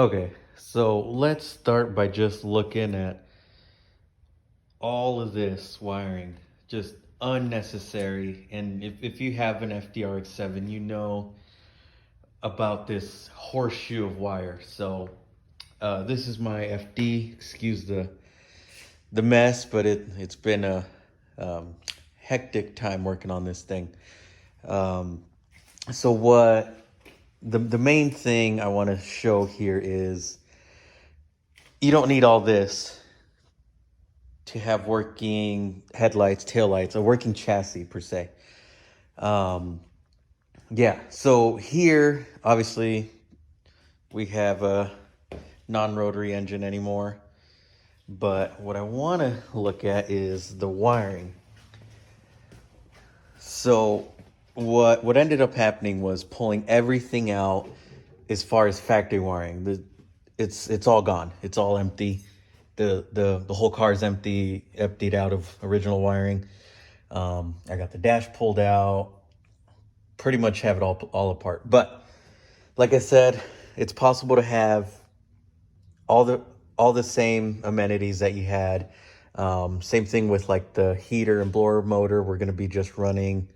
Okay, so let's start by just looking at all of this wiring, just unnecessary. And if you have an FDRX-7, you know about this horseshoe of wire. So this is my FD. Excuse the mess, but it's been a hectic time working on this thing. Um, so what the main thing I want to show here is you don't need all this to have working headlights, taillights, a working chassis per se. Yeah, so here, obviously, we have a non-rotary engine anymore. But what I want to look at is the wiring. So what ended up happening was pulling everything out as far as factory wiring. It's all gone. It's all empty. The whole car is emptied out of original wiring. I got the dash pulled out. Pretty much have it all apart. But like I said, it's possible to have all the same amenities that you had. Same thing with like the heater and blower motor. We're going to be just running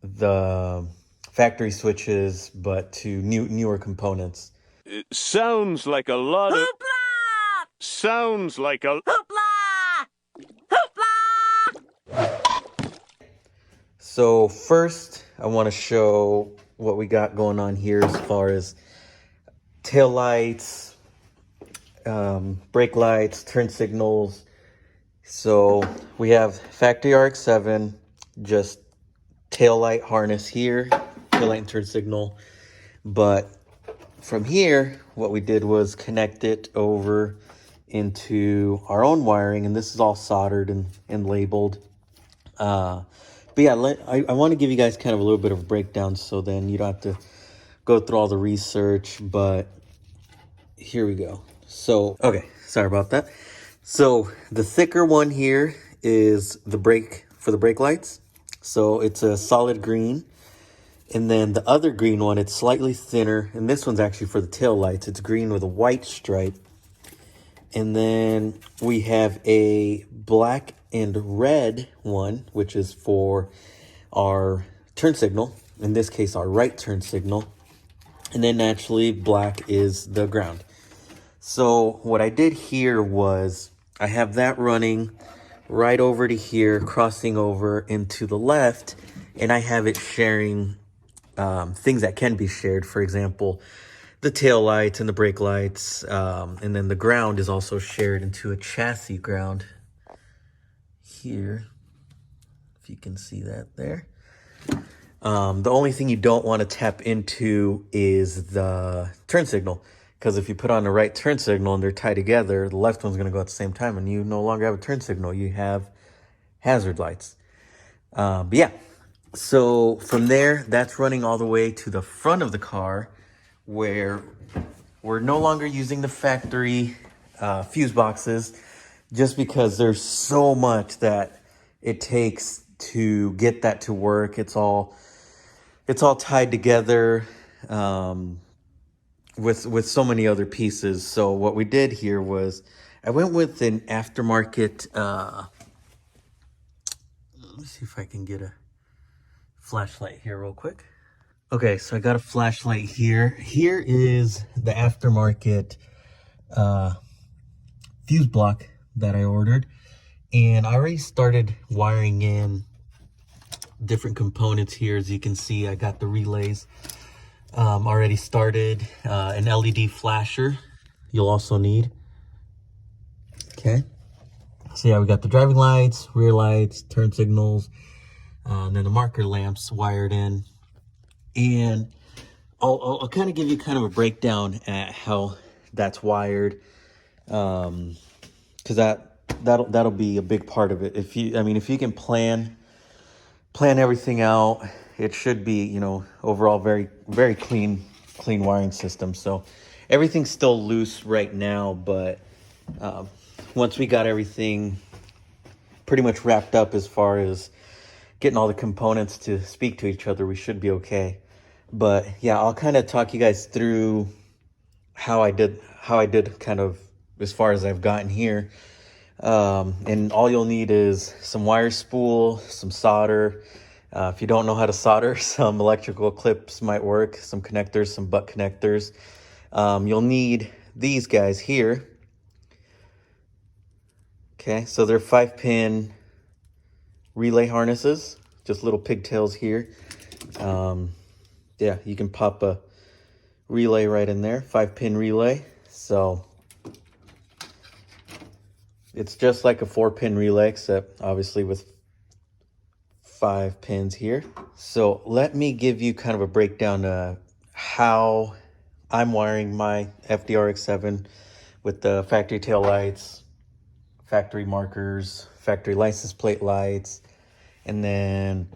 the factory switches, but to newer components. It sounds like a lot of... Hoopla! Sounds like a... Hoopla! Hoopla! So first, I want to show what we got going on here as far as tail lights, brake lights, turn signals. So we have factory Rx-7, just tail light harness here, tail light and turn signal. But from here, what we did was connect it over into our own wiring, and this is all soldered and labeled. But yeah, I want to give you guys kind of a little bit of a breakdown so then you don't have to go through all the research, but here we go. So, okay, sorry about that. So the thicker one here is the brake for the brake lights. So it's a solid green. And then the other green one, it's slightly thinner. And this one's actually for the tail lights. It's green with a white stripe. And then we have a black and red one, which is for our turn signal. In this case, our right turn signal. And then naturally, black is the ground. So what I did here was I have that running right over to here, crossing over into the left, and I have it sharing things that can be shared. For example, the tail lights and the brake lights, and then the ground is also shared into a chassis ground here, if you can see that there. The only thing you don't want to tap into is the turn signal, because if you put on the right turn signal and they're tied together, the left one's going to go at the same time, and you no longer have a turn signal. You have hazard lights. But yeah, so from there, that's running all the way to the front of the car, where we're no longer using the factory fuse boxes, just because there's so much that it takes to get that to work. It's all tied together with so many other pieces. So what we did here was I went with an aftermarket. Let me see if I can get a flashlight here real quick. Okay, so I got a flashlight here. Here is the aftermarket fuse block that I ordered. And I already started wiring in different components here. As you can see, I got the relays already started. An LED flasher you'll also need. Okay. So yeah, we got the driving lights, rear lights, turn signals, and then the marker lamps wired in. And I'll kind of give you kind of a breakdown at how that's wired, because that'll be a big part of it. If you can plan everything out, it should be, you know, overall very, very clean wiring system. So everything's still loose right now, but once we got everything pretty much wrapped up as far as getting all the components to speak to each other, we should be okay. But yeah, I'll kind of talk you guys through how I did kind of as far as I've gotten here. And all you'll need is some wire spool, some solder. If you don't know how to solder, some electrical clips might work, some connectors, some butt connectors. You'll need these guys here. Okay, so they're 5-pin relay harnesses, just little pigtails here. Yeah, you can pop a relay right in there, 5-pin relay. So it's just like a 4-pin relay, except obviously with 5 pins here. So let me give you kind of a breakdown of how I'm wiring my FD Rx-7 with the factory tail lights, factory markers, factory license plate lights, and then,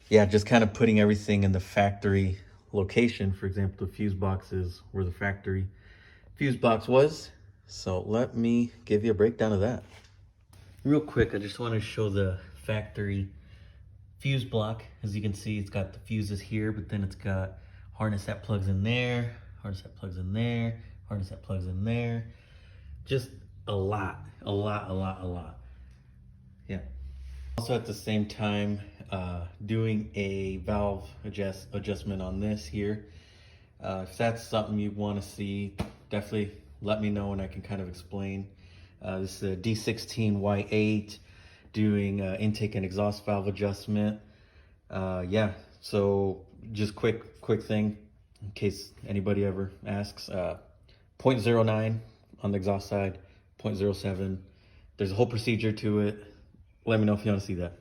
yeah, just kind of putting everything in the factory location. For example, the fuse box is where the factory fuse box was. So let me give you a breakdown of that. Real quick, I just want to show the factory fuse block. As you can see, it's got the fuses here, but then it's got harness that plugs in there, harness that plugs in there, harness that plugs in there. Just a lot. Yeah. Also at the same time, doing a valve adjustment on this here. If that's something you want to see, definitely let me know and I can kind of explain. This is a D16Y8 doing intake and exhaust valve adjustment. Yeah, so just quick thing in case anybody ever asks. 0.09 on the exhaust side, 0.07. There's a whole procedure to it. Let me know if you want to see that.